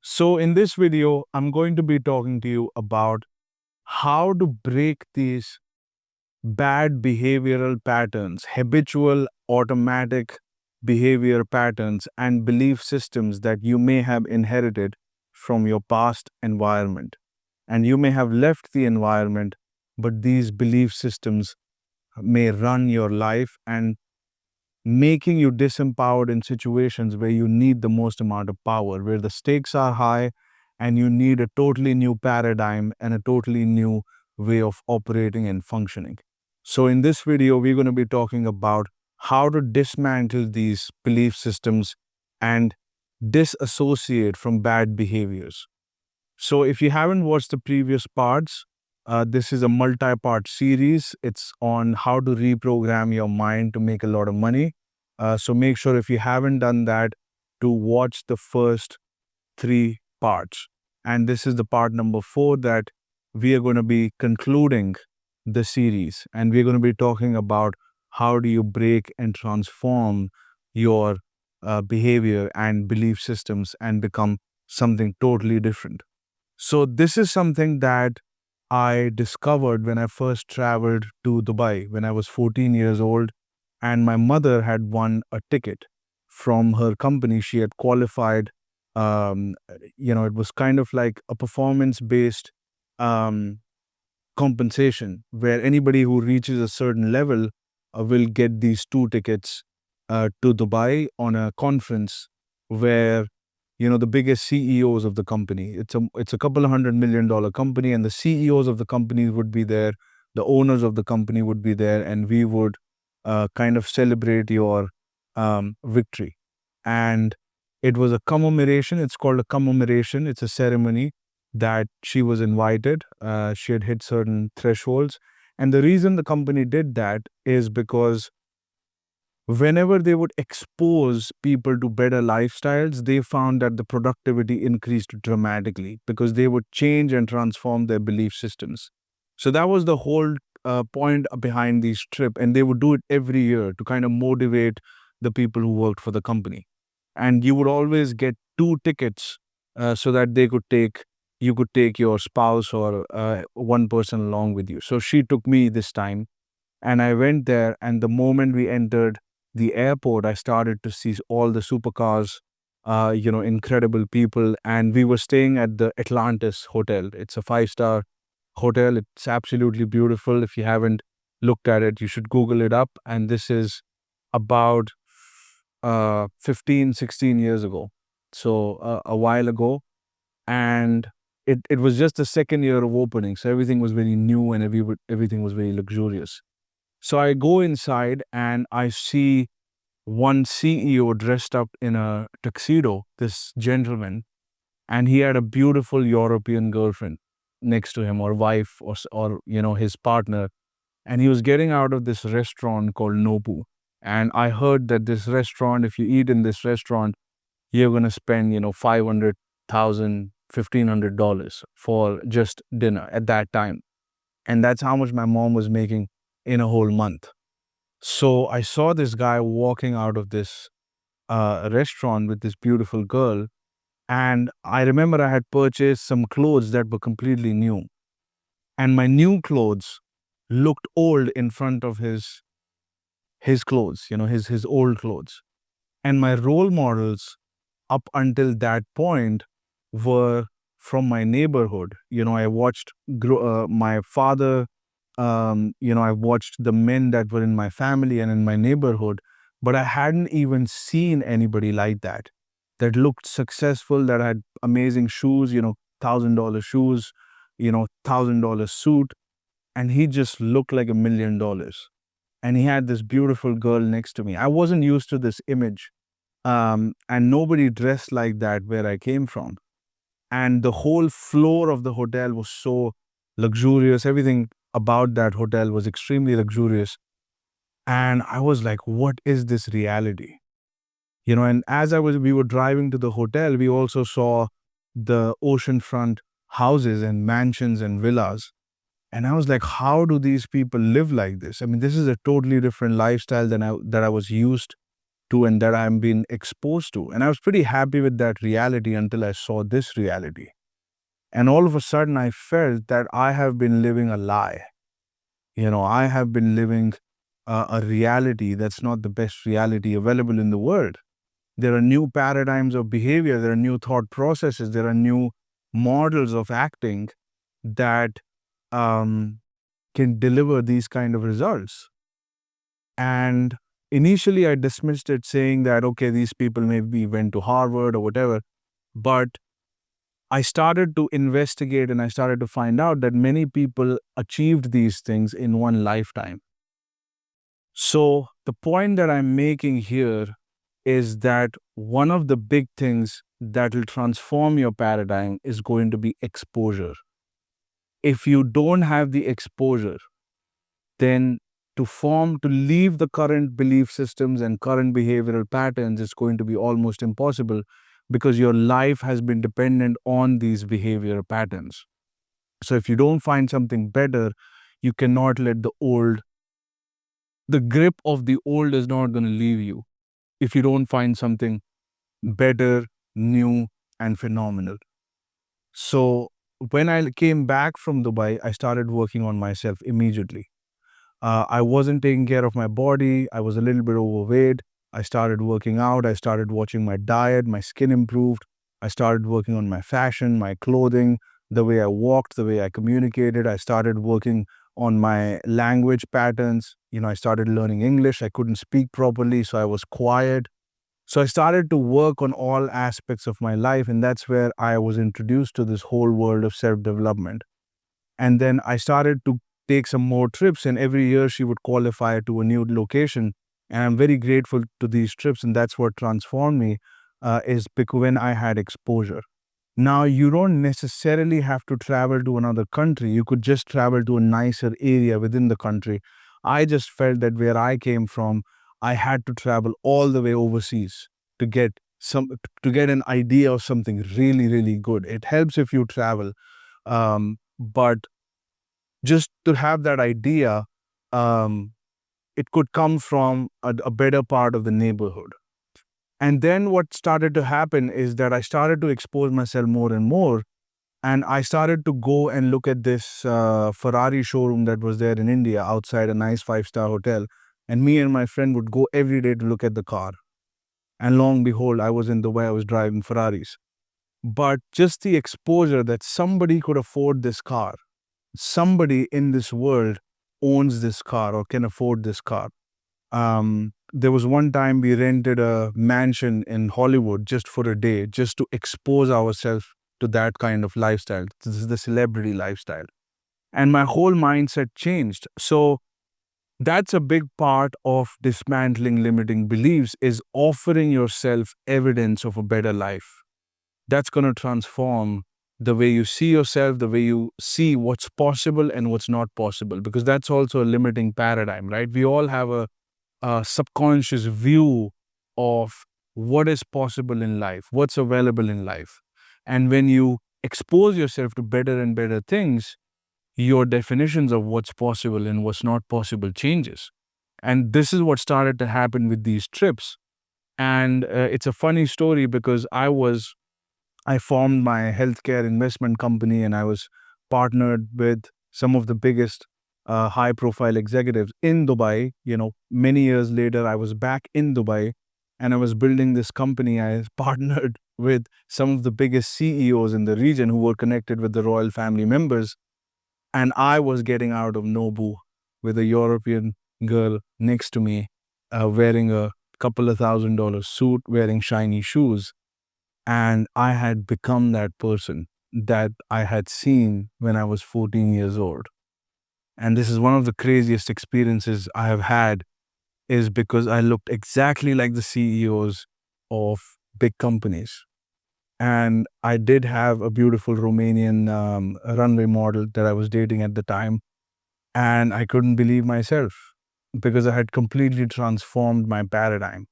So in this video, I'm going to be talking to you about how to break these bad behavioral patterns, habitual automatic behavior patterns and belief systems that you may have inherited from your past environment. And you may have left the environment, but these belief systems may run your life and making you disempowered in situations where you need the most amount of power, where the stakes are high and you need a totally new paradigm and a totally new way of operating and functioning. So in this video, we're going to be talking about how to dismantle these belief systems and disassociate from bad behaviors. So if you haven't watched the previous parts, this is a multi-part series. It's on how to reprogram your mind to make a lot of money. So make sure if you haven't done that to watch the first three parts. And this is the part number 4 that we are going to be concluding the series. And we're going to be talking about how do you break and transform your behavior and belief systems and become something totally different. So this is something that I discovered when I first traveled to Dubai when I was 14 years old, and my mother had won a ticket from her company. She had qualified. It was kind of like a performance-based um, compensation where anybody who reaches a certain level will get these 2 tickets to Dubai on a conference where the biggest CEOs of the company. It's a couple of $100 million company, and the CEOs of the companies would be there, the owners of the company would be there, and we would kind of celebrate your victory. And it was a commemoration. It's called a commemoration. It's a ceremony that she was invited. She had hit certain thresholds. And the reason the company did that is because whenever they would expose people to better lifestyles, they found that the productivity increased dramatically because they would change and transform their belief systems. So that was the whole point behind this trip. And they would do it every year to kind of motivate the people who worked for the company. And you would always get 2 tickets so that you could take your spouse or one person along with you. So she took me this time, and I went there. And the moment we entered the airport, I started to see all the supercars, incredible people. And we were staying at the Atlantis Hotel. It's a 5-star hotel. It's absolutely beautiful. If you haven't looked at it, you should Google it up. And this is about 15, 16 years ago. So a while ago. And it was just the second year of opening. So everything was very new and everything was very luxurious. So I go inside and I see one CEO dressed up in a tuxedo, this gentleman, and he had a beautiful European girlfriend next to him, or wife, or his partner. And he was getting out of this restaurant called Nobu. And I heard that this restaurant, if you eat in this restaurant, you're going to spend, $500,000, $1,500 for just dinner at that time. And that's how much my mom was making in a whole month. So I saw this guy walking out of this restaurant with this beautiful girl. And I remember I had purchased some clothes that were completely new. And my new clothes looked old in front of his clothes, his old clothes. And my role models up until that point were from my neighborhood. I watched my father, I watched the men that were in my family and in my neighborhood, but I hadn't even seen anybody like that looked successful, that had amazing shoes, $1,000 shoes, $1,000 suit. And he just looked like $1,000,000. And he had this beautiful girl next to me. I wasn't used to this image. And nobody dressed like that where I came from. And the whole floor of the hotel was so luxurious. Everything about that hotel was extremely luxurious. And I was like, what is this reality? And as we were driving to the hotel, we also saw the oceanfront houses and mansions and villas. And I was like, how do these people live like this? I mean, this is a totally different lifestyle that I was used to and that I'm being exposed to. And I was pretty happy with that reality until I saw this reality. And all of a sudden, I felt that I have been living a lie. I have been living a reality that's not the best reality available in the world. There are new paradigms of behavior, there are new thought processes, there are new models of acting that um, can deliver these kind of results. And initially, I dismissed it, saying that, okay, these people maybe went to Harvard or whatever. But I started to investigate and I started to find out that many people achieved these things in one lifetime. So, the point that I'm making here is that one of the big things that will transform your paradigm is going to be exposure. If you don't have the exposure, then to leave the current belief systems and current behavioral patterns is going to be almost impossible, because your life has been dependent on these behavioral patterns. So if you don't find something better, you cannot let the grip of the old is not going to leave you if you don't find something better, new, and phenomenal. So when I came back from Dubai, I started working on myself immediately. I wasn't taking care of my body. I was a little bit overweight. I started working out. I started watching my diet. My skin improved. I started working on my fashion, my clothing, the way I walked, the way I communicated. I started working on my language patterns. I started learning English. I couldn't speak properly, so I was quiet. So I started to work on all aspects of my life, and that's where I was introduced to this whole world of self-development. And then I started to take some more trips, and every year she would qualify to a new location. And I'm very grateful to these trips, and that's what transformed me, is because when I had exposure. Now, you don't necessarily have to travel to another country. You could just travel to a nicer area within the country. I just felt that where I came from, I had to travel all the way overseas to get an idea of something really, really good. It helps if you travel, but just to have that idea, um, it could come from a better part of the neighborhood. And then what started to happen is that I started to expose myself more and more. And I started to go and look at this Ferrari showroom that was there in India outside a nice five-star hotel. And me and my friend would go every day to look at the car. And long and behold, I was in Dubai, I was driving Ferraris. But just the exposure that somebody could afford this car, somebody in this world owns this car or can afford this car. There was one time we rented a mansion in Hollywood just for a day, just to expose ourselves to that kind of lifestyle. This is the celebrity lifestyle. And my whole mindset changed. So that's a big part of dismantling limiting beliefs, is offering yourself evidence of a better life. That's going to transform the way you see yourself, the way you see what's possible and what's not possible, because that's also a limiting paradigm, right? We all have a subconscious view of what is possible in life, what's available in life. And when you expose yourself to better and better things, your definitions of what's possible and what's not possible changes. And this is what started to happen with these trips. And it's a funny story, because I formed my healthcare investment company, and I was partnered with some of the biggest high profile executives in Dubai. Many years later, I was back in Dubai and I was building this company. I partnered with some of the biggest CEOs in the region who were connected with the royal family members. And I was getting out of Nobu with a European girl next to me, wearing a couple of $1,000 suit, wearing shiny shoes. And I had become that person that I had seen when I was 14 years old. And this is one of the craziest experiences I have had, is because I looked exactly like the CEOs of big companies. And I did have a beautiful Romanian runway model that I was dating at the time. And I couldn't believe myself, because I had completely transformed my paradigm.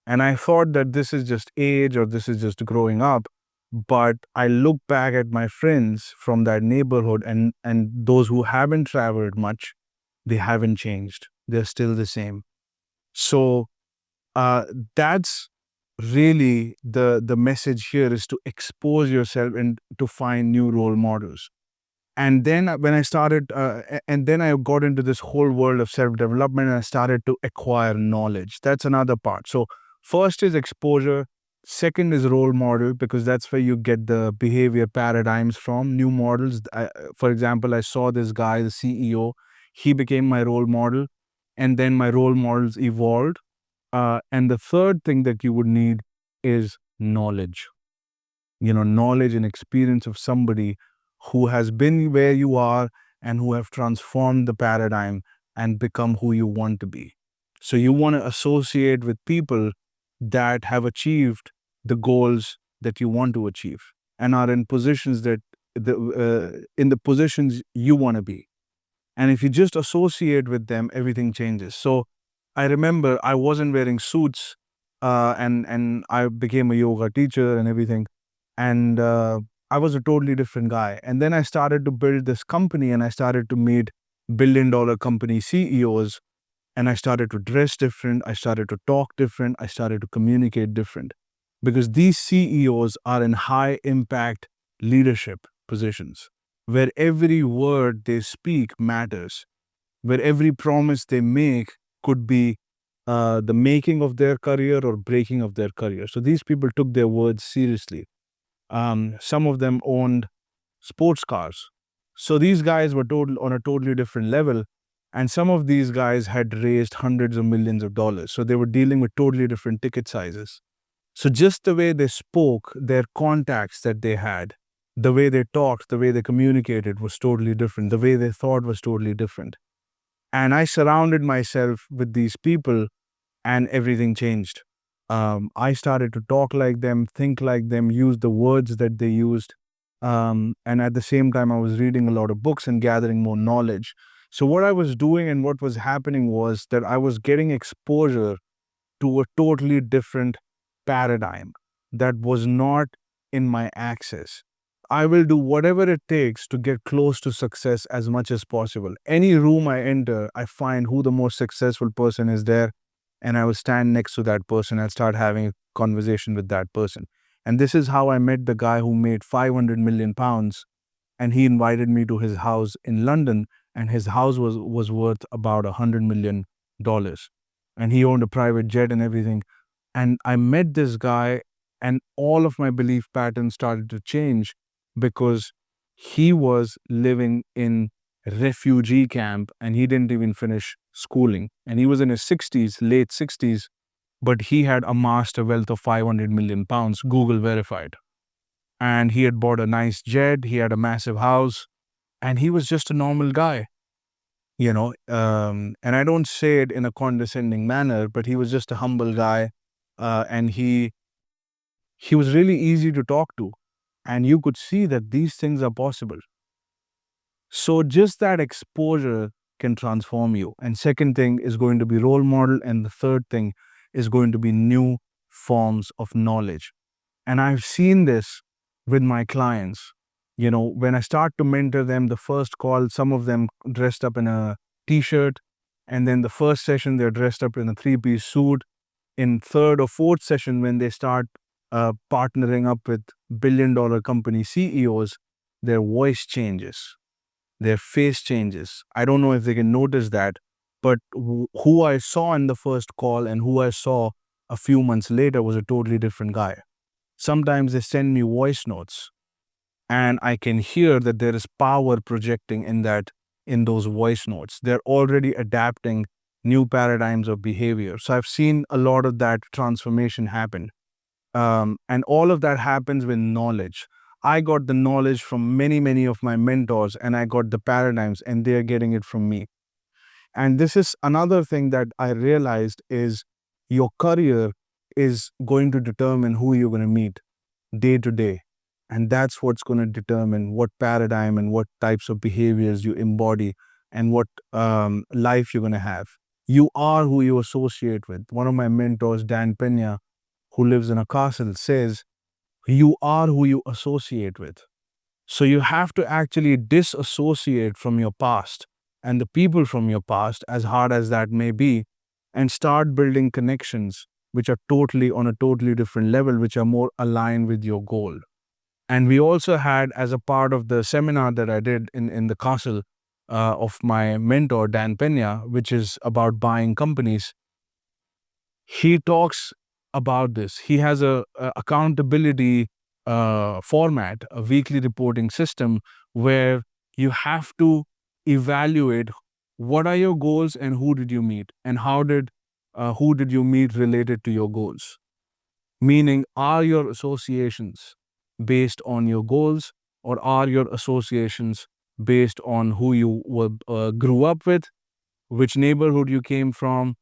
And I thought that this is just age or this is just growing up. But I look back at my friends from that neighborhood, and those who haven't traveled much, they haven't changed. They're still the same. So uh, that's really the message here, is to expose yourself and to find new role models. And then when I started, and then I got into this whole world of self development, and I started to acquire knowledge. That's another part. So first is exposure. Second is role model, because that's where you get the behavior paradigms from, new models. For example, I saw this guy, the CEO, he became my role model, and then my role models evolved. And the third thing that you would need is knowledge. Knowledge and experience of somebody who has been where you are and who have transformed the paradigm and become who you want to be. So you want to associate with people that have achieved the goals that you want to achieve and are in positions that in the positions you want to be. And if you just associate with them, everything changes. So I remember I wasn't wearing suits, and I became a yoga teacher and everything. And I was a totally different guy. And then I started to build this company, and I started to meet billion-dollar company CEOs, and I started to dress different. I started to talk different. I started to communicate different, because these CEOs are in high impact leadership positions where every word they speak matters, where every promise they make could be the making of their career or breaking of their career. So these people took their words seriously. Some of them owned sports cars. So these guys were on a totally different level. And some of these guys had raised hundreds of millions of dollars. So they were dealing with totally different ticket sizes. So just the way they spoke, their contacts that they had, the way they talked, the way they communicated was totally different. The way they thought was totally different. And I surrounded myself with these people, and everything changed. I started to talk like them, think like them, use the words that they used. And at the same time, I was reading a lot of books and gathering more knowledge. So, what I was doing and what was happening was that I was getting exposure to a totally different paradigm that was not in my access. I will do whatever it takes to get close to success as much as possible. Any room I enter, I find who the most successful person is there, and I will stand next to that person and start having a conversation with that person. And this is how I met the guy who made 500 million pounds, and he invited me to his house in London, and his house was worth about $100 million, and he owned a private jet and everything. And I met this guy, and all of my belief patterns started to change, because he was living in refugee camp and he didn't even finish schooling, and he was in his 60s, late 60s, but he had amassed a wealth of 500 million pounds, Google verified. And he had bought a nice jet, he had a massive house, and he was just a normal guy. And I don't say it in a condescending manner, but he was just a humble guy, and he was really easy to talk to, and you could see that these things are possible. So just that exposure can transform you. And second thing is going to be role model, and the third thing is going to be new forms of knowledge. And I've seen this with my clients. When I start to mentor them, the first call, some of them dressed up in a t-shirt, and then the first session they're dressed up in a three-piece suit. In third or fourth session, when they start partnering up with billion-dollar company CEOs, their voice changes, their face changes. I don't know if they can notice that, but who I saw in the first call and who I saw a few months later was a totally different guy. Sometimes they send me voice notes, and I can hear that there is power projecting in those voice notes. They're already adapting new paradigms of behavior. So I've seen a lot of that transformation happen. And all of that happens with knowledge. I got the knowledge from many, many of my mentors, and I got the paradigms, and they're getting it from me. And this is another thing that I realized is your career is going to determine who you're going to meet day to day. And that's what's going to determine what paradigm and what types of behaviors you embody, and what life you're going to have. You are who you associate with. One of my mentors, Dan Pena, who lives in a castle, says, you are who you associate with. So you have to actually disassociate from your past and the people from your past, as hard as that may be, and start building connections which are totally on a totally different level, which are more aligned with your goal. And we also had, as a part of the seminar that I did in the castle of my mentor, Dan Pena, which is about buying companies, he talks about this. He has a accountability format, a weekly reporting system where you have to evaluate what are your goals and who did you meet and who did you meet related to your goals. Meaning, are your associations based on your goals, or are your associations based on who you grew up with, which neighborhood you came from,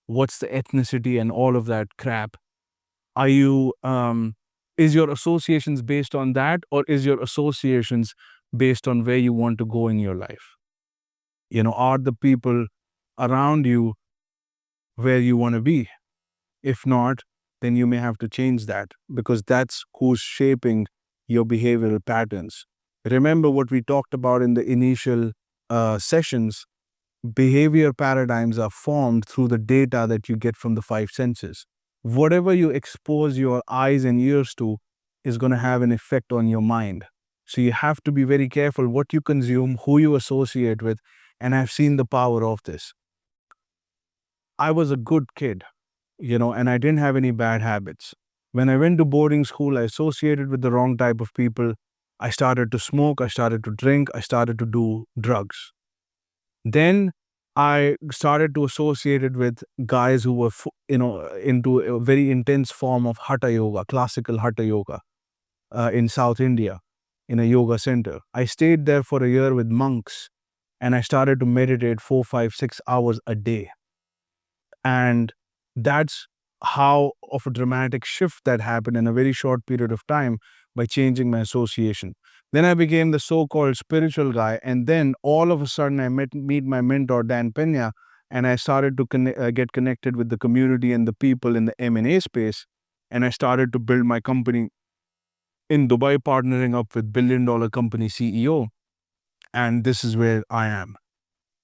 what's the ethnicity and all of that crap? Are you is your associations based on that, or is your associations based on where you want to go in your life? Are the people around you where you want to be? If not, then you may have to change that, because that's who's shaping your behavioral patterns. Remember what we talked about in the initial sessions. Behavior paradigms are formed through the data that you get from the five senses. Whatever you expose your eyes and ears to is going to have an effect on your mind. So you have to be very careful what you consume, who you associate with, and I've seen the power of this. I was a good kid, and I didn't have any bad habits. When I went to boarding school, I associated with the wrong type of people. I started to smoke, I started to drink, I started to do drugs. Then I started to associate it with guys who were, into a very intense form of hatha yoga, classical hatha yoga, in South India, in a yoga center. I stayed there for a year with monks, and I started to meditate 4, 5, 6 hours a day. And that's how of a dramatic shift that happened in a very short period of time by changing my association. Then I became the so-called spiritual guy, and then all of a sudden I meet my mentor Dan Pena, and I started to get connected with the community and the people in the M&A space, and I started to build my company in Dubai, partnering up with billion-dollar company CEO, and this is where I am.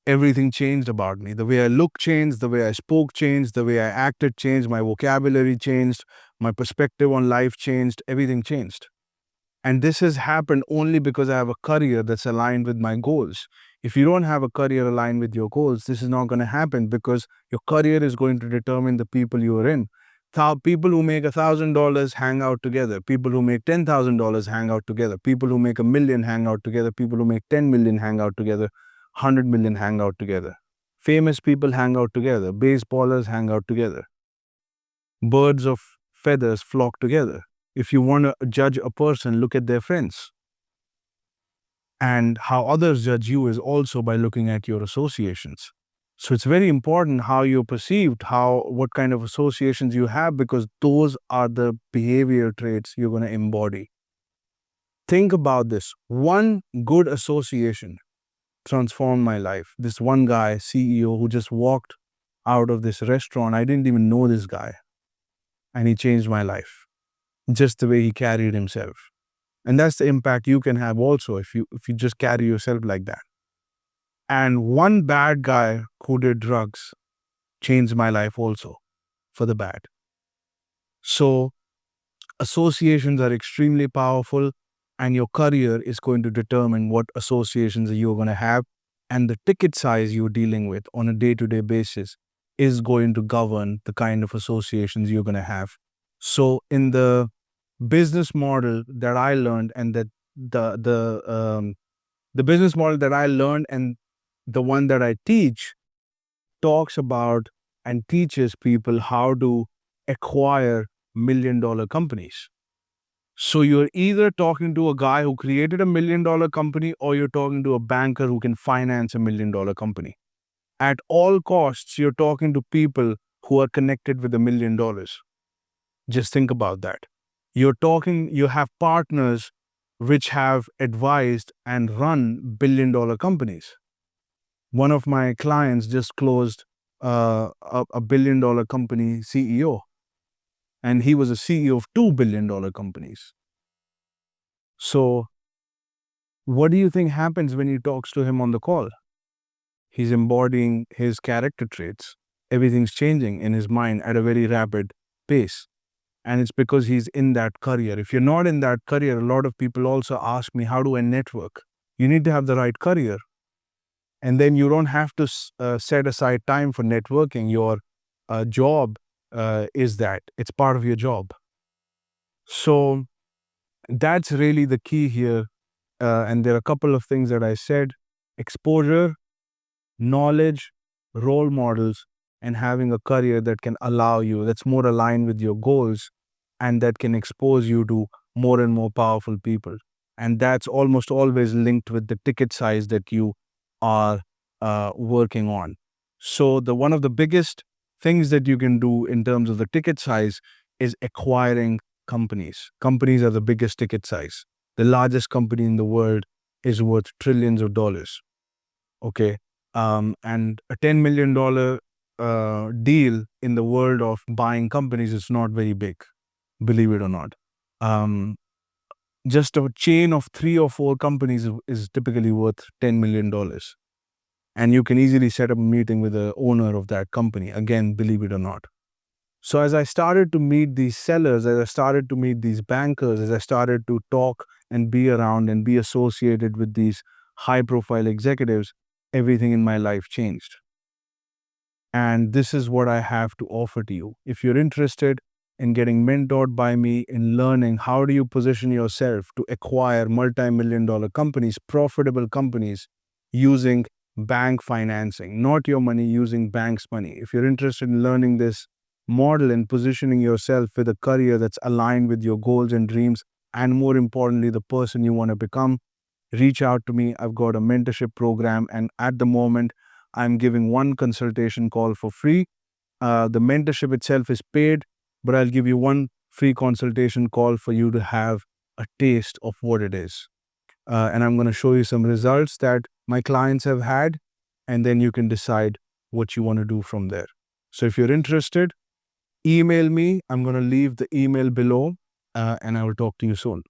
Everything changed about me. The way I looked changed, the way I spoke changed, the way I acted changed, my vocabulary changed, my perspective on life changed, everything changed. And this has happened only because I have a career that's aligned with my goals. If you don't have a career aligned with your goals, this is not going to happen, because your career is going to determine the people you are in. People who make $1,000 hang out together. People who make $10,000 hang out together. People who make $1 million hang out together. People who make 10 million hang out together. 100 million hang out together. Famous people hang out together. Baseballers hang out together. Birds of feathers flock together. If you want to judge a person, look at their friends. And how others judge you is also by looking at your associations. So it's very important how you're perceived, what kind of associations you have, because those are the behavior traits you're going to embody. Think about this. One good association transformed my life. This one guy, CEO, who just walked out of this restaurant, I didn't even know this guy, and he changed my life. Just the way he carried himself. And that's the impact you can have also if you just carry yourself like that. And one bad guy who did drugs changed my life also for the bad. So associations are extremely powerful, and your career is going to determine what associations you're going to have, and the ticket size you're dealing with on a day-to-day basis is going to govern the kind of associations you're going to have. So in the business model that I learned, and that the business model that I learned and the one that I teach talks about and teaches people how to acquire $1 million companies. So you're either talking to a guy who created a $1 million company, or you're talking to a banker who can finance a $1 million company. At all costs, you're talking to people who are connected with $1 million. Just think about that. You have partners which have advised and run $1 billion companies. One of my clients just closed a $1 billion company CEO, and he was a CEO of $2 billion companies. So what do you think happens when he talks to him on the call? He's embodying his character traits. Everything's changing in his mind at a very rapid pace. And it's because he's in that career. If you're not in that career, a lot of people also ask me, how do I network? You need to have the right career. And then you don't have to set aside time for networking. Your job is that. It's part of your job. So that's really the key here. And there are a couple of things that I said: exposure, knowledge, role models, and having a career that can allow you, that's more aligned with your goals, and that can expose you to more and more powerful people. And that's almost always linked with the ticket size that you are working on. So the one of the biggest things that you can do in terms of the ticket size is acquiring companies. Companies are the biggest ticket size. The largest company in the world is worth trillions of dollars. Okay. And a $10 million deal in the world of buying companies is not very big, believe it or not. Um, just a chain of 3 or 4 companies is typically worth $10 million. And you can easily set up a meeting with the owner of that company. Again, believe it or not. So as I started to meet these sellers, as I started to meet these bankers, as I started to talk and be around and be associated with these high profile executives, everything in my life changed. And this is what I have to offer to you. If you're interested in getting mentored by me, in learning how do you position yourself to acquire multi-million-dollar companies, profitable companies, using bank financing, not your money, using bank's money. If you're interested in learning this model and positioning yourself with a career that's aligned with your goals and dreams, and more importantly, the person you want to become, reach out to me. I've got a mentorship program, and at the moment, I'm giving one consultation call for free. The mentorship itself is paid, but I'll give you one free consultation call for you to have a taste of what it is. And I'm going to show you some results that my clients have had, and then you can decide what you want to do from there. So if you're interested, email me. I'm going to leave the email below, and I will talk to you soon.